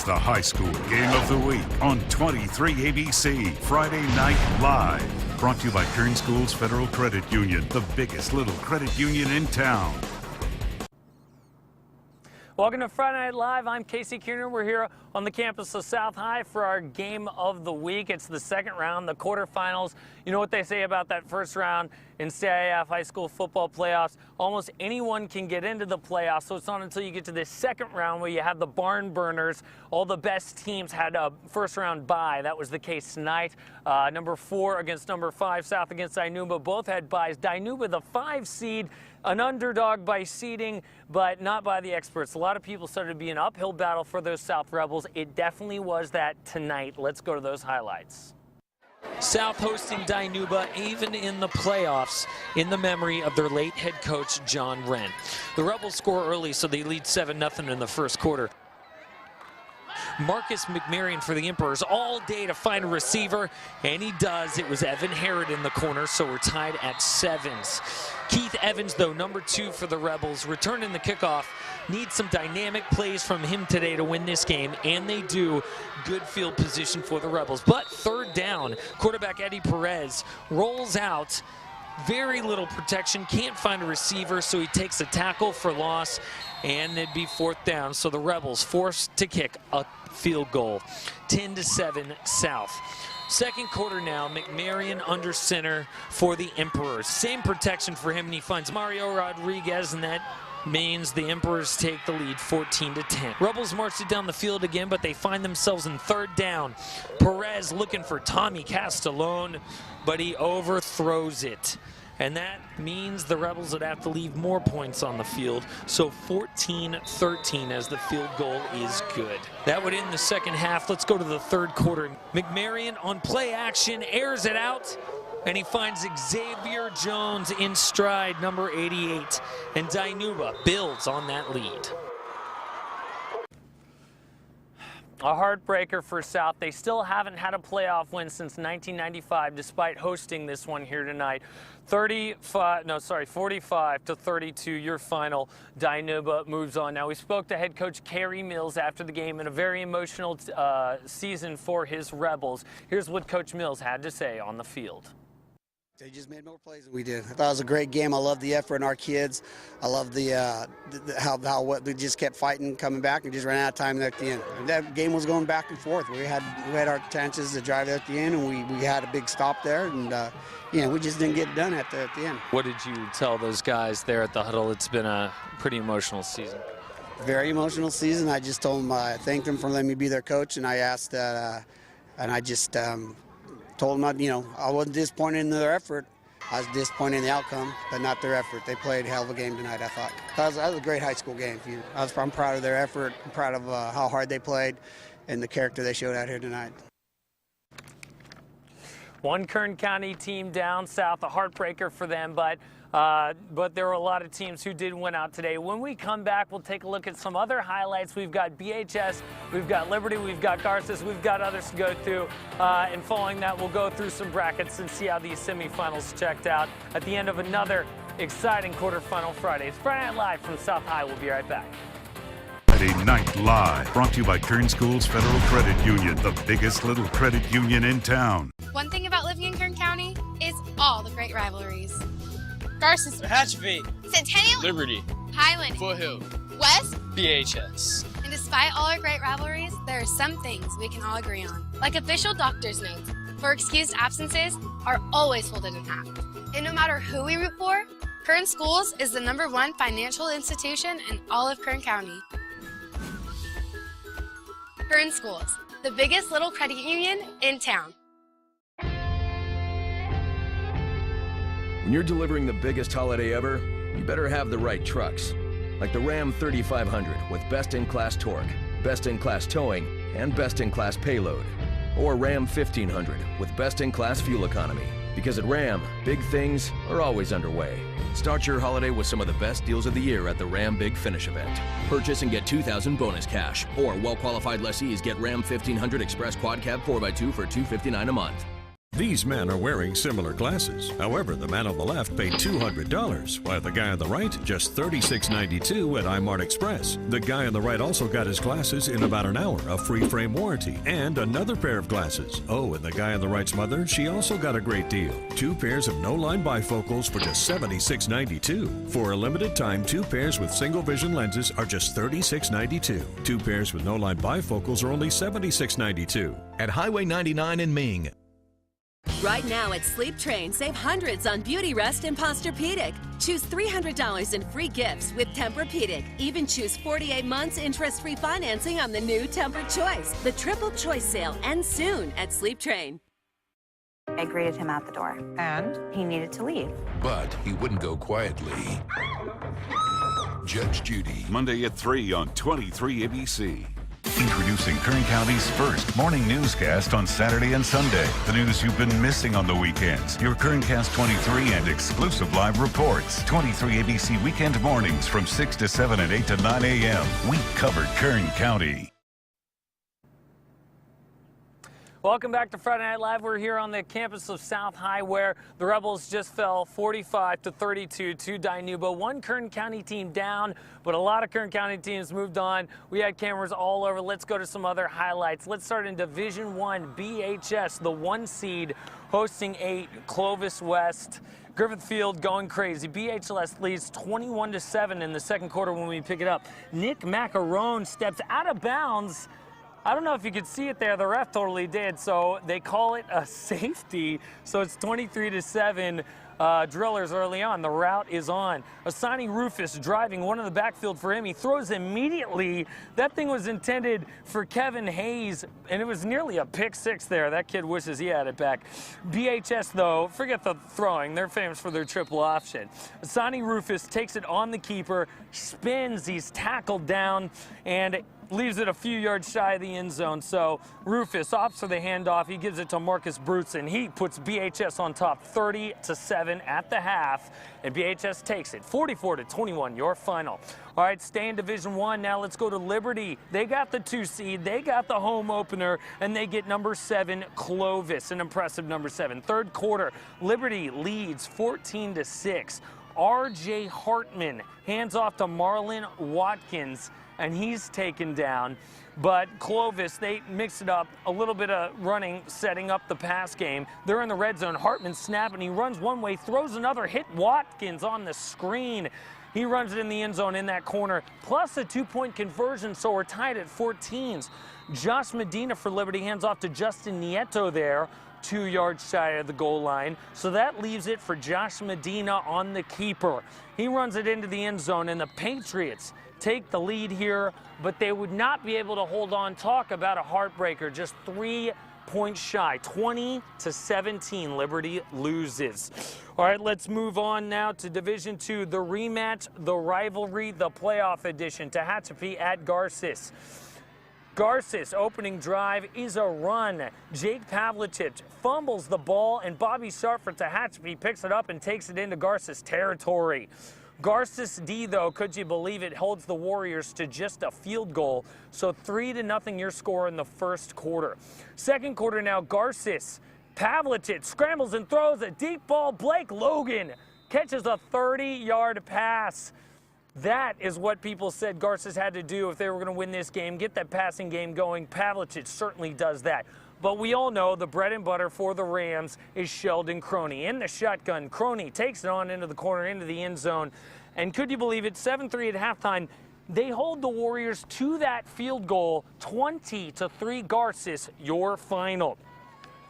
It's the high school game of the week on 23 ABC, Friday Night Live. Brought to you by Kern Schools Federal Credit Union, the biggest little credit union in town. Welcome to Friday Night Live. I'm Casey Keirnan. We're here on the campus of South High for our game of the week. It's the second round, the quarterfinals. You know what they say about that first round in CIF high school football playoffs? Almost anyone can get into the playoffs, so it's not until you get to this second round where you have the barn burners. All the best teams had a first round bye. That was the case tonight. Number 4 against number 5, South against Dinuba. Both had byes. Dinuba, the 5 seed, an underdog by seeding, but not by the experts. A lot of people started to be an uphill battle for those South Rebels. It definitely was that tonight. Let's go to those highlights. South hosting Dinuba even in the playoffs in the memory of their late head coach, John Wren. The Rebels score early, so they lead 7-0 in the first quarter. Marcus McMarion for the Emperors all day to find a receiver, and he does. It was Evan Harrod in the corner, so we're tied at 7s. Keith Evans, though, number 2 for the Rebels, returning the kickoff. Need some dynamic plays from him today to win this game, and they do. Good field position for the Rebels. But third down, quarterback Eddie Perez rolls out. Very little protection, can't find a receiver, so he takes a tackle for loss, and it'd be 4th down. So the Rebels forced to kick a field goal. 10-7 South. Second quarter now, McMarion under center for the Emperors. Same protection for him, and he finds Mario Rodriguez, and that means the Emperors take the lead 14-10. Rebels marched it down the field again, but they find themselves in third down. Perez looking for Tommy Castellone, but he overthrows it. And that means the Rebels would have to leave more points on the field. So 14-13 as the field goal is good. That would end the second half. Let's go to the third quarter. McMarion on play action, airs it out, and he finds Xavier Jones in stride, number 88. And Dinuba builds on that lead. A heartbreaker for South. They still haven't had a playoff win since 1995, despite hosting this one here tonight. 45-32, your final. Dinuba moves on. Now, we spoke to head coach Kerry Mills after the game in a very emotional season for his Rebels. Here's what Coach Mills had to say on the field. They just made more plays than we did. I thought it was a great game. I love the effort in our kids. I love how they just kept fighting, coming back, and just ran out of time at the end. That game was going back and forth. We had our chances to drive at the end, and we had a big stop there, and we just didn't get it done at the end. What did you tell those guys there at the huddle? It's been a pretty emotional season. Very emotional season. I just told them I thanked them for letting me be their coach, and I asked and I just told them I wasn't disappointed in their effort. I was disappointed in the outcome, but not their effort. They played a hell of a game tonight, I thought. That was a great high school game. I'm proud of their effort. I'm proud of how hard they played and the character they showed out here tonight. One Kern County team down South, a heartbreaker for them, but there were a lot of teams who did win out today. When we come back, we'll take a look at some other highlights. We've got BHS, we've got Liberty, we've got Garces, we've got others to go through. And following that, we'll go through some brackets and see how these semifinals checked out at the end of another exciting quarterfinal Friday. It's Friday Night Live from South High. We'll be right back. Friday Night Live, brought to you by Kern Schools Federal Credit Union, the biggest little credit union in town. One thing about living in Kern County is all the great rivalries. Garces, Hatchville, Centennial, Liberty, Highland, Foothill, West, BHS. and despite all our great rivalries, there are some things we can all agree on, like official doctor's notes, for excused absences are always folded in half. And no matter who we root for, Kern Schools is the #1 financial institution in all of Kern County. Kern Schools, the biggest little credit union in town. When you're delivering the biggest holiday ever, you better have the right trucks. Like the Ram 3500 with best-in-class torque, best-in-class towing, and best-in-class payload. Or Ram 1500 with best-in-class fuel economy. Because at Ram, big things are always underway. Start your holiday with some of the best deals of the year at the Ram Big Finish event. Purchase and get $2,000 bonus cash. Or well-qualified lessees get Ram 1500 Express Quad Cab 4x2 for $259 a month. These men are wearing similar glasses. However, the man on the left paid $200, while the guy on the right just $36.92 at iMart Express. The guy on the right also got his glasses in about an hour, a free frame warranty, and another pair of glasses. Oh, and the guy on the right's mother, she also got a great deal. 2 pairs of no-line bifocals for just $76.92. For a limited time, 2 pairs with single vision lenses are just $36.92. 2 pairs with no-line bifocals are only $76.92. At Highway 99 in Ming. Right now at Sleep Train, save hundreds on Beauty Rest and Posturepedic. Choose $300 in free gifts with Tempur-Pedic. Even choose 48 months interest-free financing on the new Tempur Choice. The Triple Choice sale ends soon at Sleep Train. I greeted him out the door. And? He needed to leave. But he wouldn't go quietly. Judge Judy. Monday at 3 on 23 ABC. Introducing Kern County's first morning newscast on Saturday and Sunday. The news you've been missing on the weekends. Your KernCast 23 and exclusive live reports. 23 ABC weekend mornings from 6 to 7 and 8 to 9 a.m. We cover Kern County. Welcome back to Friday Night Live. We're here on the campus of South High, where the Rebels just fell 45-32 to Dinuba. One Kern County team down, but a lot of Kern County teams moved on. We had cameras all over. Let's go to some other highlights. Let's start in Division I, BHS, the 1 seed, hosting 8, Clovis West. Griffith Field going crazy. BHS leads 21-7 in the second quarter when we pick it up. Nick Macarone steps out of bounds. I don't know if you could see it there. The ref totally did, so they call it a safety. So it's 23-7 Drillers early on. The route is on. Asani Rufus driving one in the backfield for him. He throws immediately. That thing was intended for Kevin Hayes, and it was nearly a pick 6 there. That kid wishes he had it back. BHS, though, forget the throwing. They're famous for their triple option. Asani Rufus takes it on the keeper, spins, he's tackled down, and leaves it a few yards shy of the end zone. So Rufus opts for the handoff. He gives it to Marcus Brutson. He puts BHS on top 30-7 at the half, and BHS takes it 44-21, your final. All right, stay in Division I. Now let's go to Liberty. They got the 2 seed. They got the home opener, and they get number 7, Clovis, an impressive number 7. Third quarter, Liberty leads 14-6. R.J. Hartman hands off to Marlon Watkins, and he's taken down. But Clovis, they mix it up, a little bit of running, setting up the pass game. They're in the red zone. Hartman snap, and he runs one way, throws another, hit Watkins on the screen. He runs it in the end zone in that corner, plus a 2-point conversion, so we're tied at 14s. Josh Medina for Liberty hands off to Justin Nieto there, 2 yards shy of the goal line. So that leaves it for Josh Medina on the keeper. He runs it into the end zone, and the Patriots take the lead here, but they would not be able to hold on. Talk about a heartbreaker, just 3 points shy, 20-17, Liberty loses. All right, let's move on now to Division II, the rematch, the rivalry, the playoff edition, Tehachapi at Garces. Garces opening drive is a run. Jake Pavlicich fumbles the ball, and Bobby Sharp for Tehachapi picks it up and takes it into Garces territory. Garces D, though, could you believe it, holds the Warriors to just a field goal. So 3-0 your score in the first quarter. Second quarter now, Garces. Pavlicich scrambles and throws a deep ball. Blake Logan catches a 30-yard pass. That is what people said Garces had to do if they were going to win this game, get that passing game going. Pavlicich certainly does that. But we all know the bread and butter for the Rams is Sheldon Croney. In the shotgun, Croney takes it on into the corner, into the end zone. And could you believe it, 7-3 at halftime. They hold the Warriors to that field goal, 20-3 Garces, your final.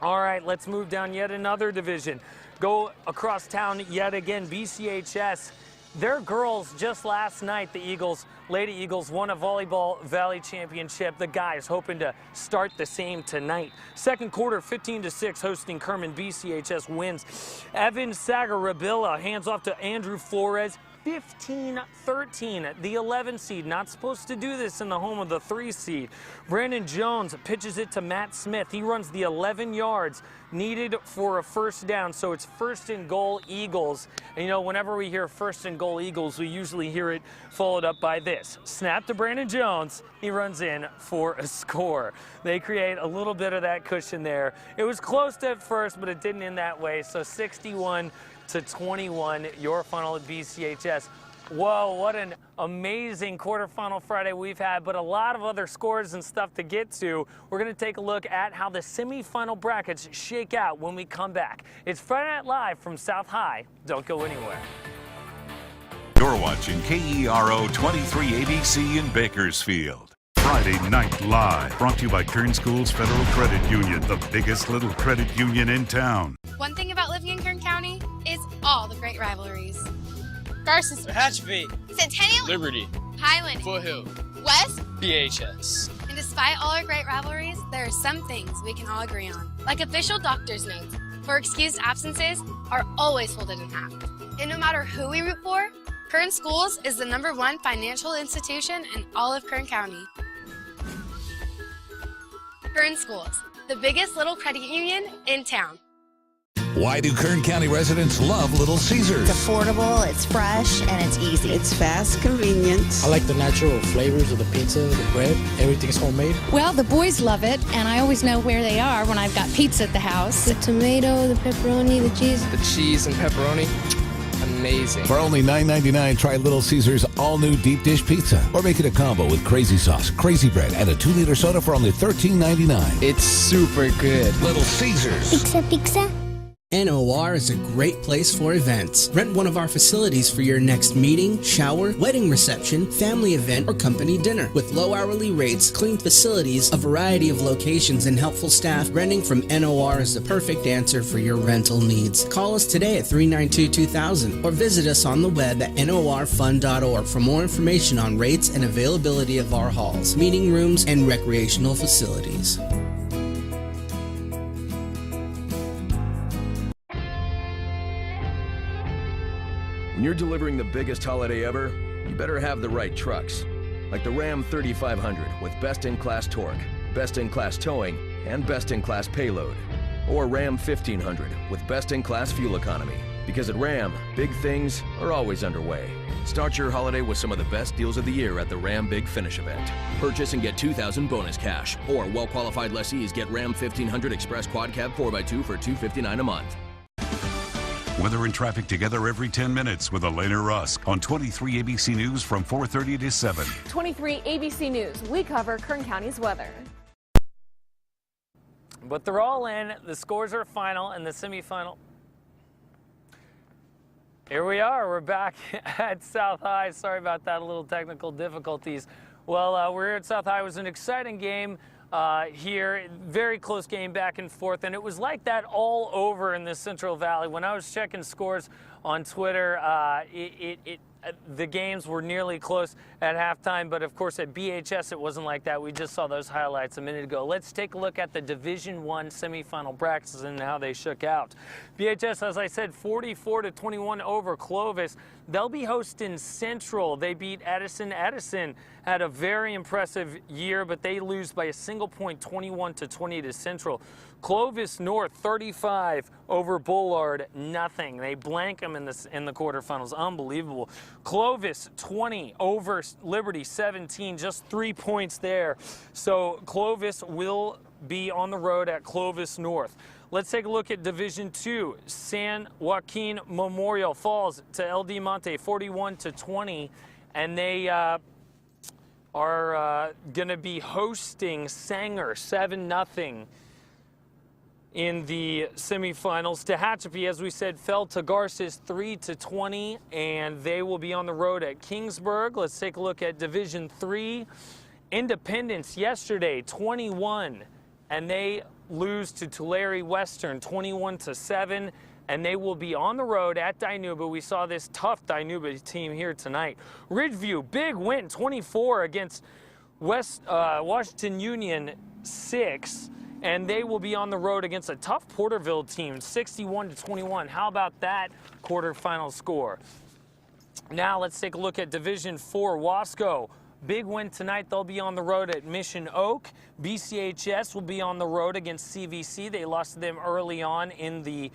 All right, let's move down yet another division. Go across town yet again, BCHS. Their girls just last night, the Eagles, Lady Eagles, won a Volleyball Valley Championship. The guys hoping to start the same tonight. Second quarter, 15-6, hosting Kerman. BCHS wins. Evan Sagarabilla hands off to Andrew Flores. 15-13. The 11 seed, not supposed to do this in the home of the 3 seed. Brandon Jones pitches it to Matt Smith. He runs the 11 yards needed for a first down, so it's first and goal Eagles. And you know, whenever we hear first and goal Eagles, we usually hear it followed up by this. Snap to Brandon Jones. He runs in for a score. They create a little bit of that cushion there. It was close at first, but it didn't end that way. So 61-21, your final at BCHS. Whoa, what an amazing quarterfinal Friday we've had, but a lot of other scores and stuff to get to. We're going to take a look at how the semifinal brackets shake out when we come back. It's Friday Night Live from South High. Don't go anywhere. You're watching KERO 23 ABC in Bakersfield. Friday Night Live, brought to you by Kern Schools Federal Credit Union, the biggest little credit union in town. One thing about living in Kern County is all the great rivalries. Garces, Hatchby, Centennial, Liberty, Highland, Foothill, West, BHS. and despite all our great rivalries, there are some things we can all agree on, like official doctor's notes for excused absences are always folded in half. And no matter who we root for, Kern Schools is the #1 financial institution in all of Kern County. Kern Schools, the biggest little credit union in town. Why do Kern County residents love Little Caesars? It's affordable, it's fresh, and it's easy. It's fast, convenient. I like the natural flavors of the pizza, the bread. Everything's homemade. Well, the boys love it, and I always know where they are when I've got pizza at the house. The tomato, the pepperoni, the cheese. The cheese and pepperoni, amazing. For only $9.99, try Little Caesars all-new deep dish pizza. Or make it a combo with crazy sauce, crazy bread, and a 2-liter soda for only $13.99. It's super good. Little Caesars. Pizza. NOR is a great place for events. Rent one of our facilities for your next meeting, shower, wedding reception, family event, or company dinner. With low hourly rates, clean facilities, a variety of locations, and helpful staff, renting from NOR is the perfect answer for your rental needs. Call us today at 392-2000 or visit us on the web at norfund.org for more information on rates and availability of our halls, meeting rooms, and recreational facilities. When you're delivering the biggest holiday ever, you better have the right trucks. Like the Ram 3500 with best-in-class torque, best-in-class towing, and best-in-class payload. Or Ram 1500 with best-in-class fuel economy. Because at Ram, big things are always underway. Start your holiday with some of the best deals of the year at the Ram Big Finish event. Purchase and get $2,000 bonus cash. Or well-qualified lessees get Ram 1500 Express Quad Cab 4x2 for $259 a month. Weather and traffic together every 10 minutes with Elena Rusk on 23 ABC News from 4:30 to 7. 23 ABC News. We cover Kern County's weather. But they're all in. The scores are final and the semifinal. Here we are. We're back at South High. Sorry about that, a little technical difficulties. Well, we're here at South High. It was an exciting game. Here, very close game back and forth, and it was like that all over in the Central Valley. When I was checking scores on Twitter, the games were nearly close at halftime, but of course at BHS it wasn't like that. We just saw those highlights a minute ago. Let's take a look at the Division I semifinal brackets and how they shook out. BHS, as I said, 44-21 over Clovis. They'll be hosting Central. They beat Edison. Edison had a very impressive year, but they lose by a single point, 21-20 to Central. Clovis North 35 over Bullard, nothing. They blank them in the quarterfinals. Unbelievable. Clovis 20 over Liberty 17, just 3 points there. So Clovis will be on the road at Clovis North. Let's take a look at Division II. San Joaquin Memorial falls to LD Monte 41-20, and they are going to be hosting Sanger 7-0 in the semifinals. Tehachapi, as we said, fell to Garces 3-20, and they will be on the road at Kingsburg. Let's take a look at Division III. Independence yesterday 21, and they lose to Tulare Western 21-7, and they will be on the road at Dinuba. We saw this tough Dinuba team here tonight. Ridgeview, big win, 24 against Washington Union 6, and they will be on the road against a tough Porterville team, 61-21. How about that quarterfinal score? Now let's take a look at Division 4. Wasco, big win tonight. They'll be on the road at Mission Oak. BCHS will be on the road against CVC. They lost to them early on in the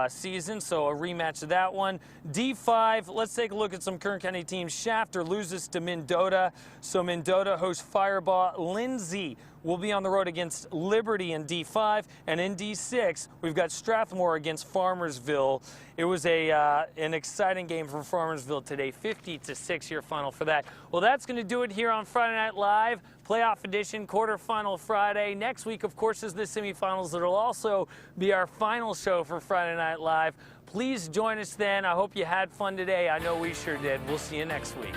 season, so a rematch of that one. D5, let's take a look at some Kern County teams. Shafter loses to Mendota, so Mendota hosts Firebaugh. Lindsay will be on the road against Liberty in D5, and in D6, we've got Strathmore against Farmersville. It was an exciting game for Farmersville today, 50-6 your final for that. Well, that's going to do it here on Friday Night Live, playoff edition, quarterfinal Friday. Next week, of course, is the semifinals. That'll also be our final show for Friday Night Live. Please join us then. I hope you had fun today. I know we sure did. We'll see you next week.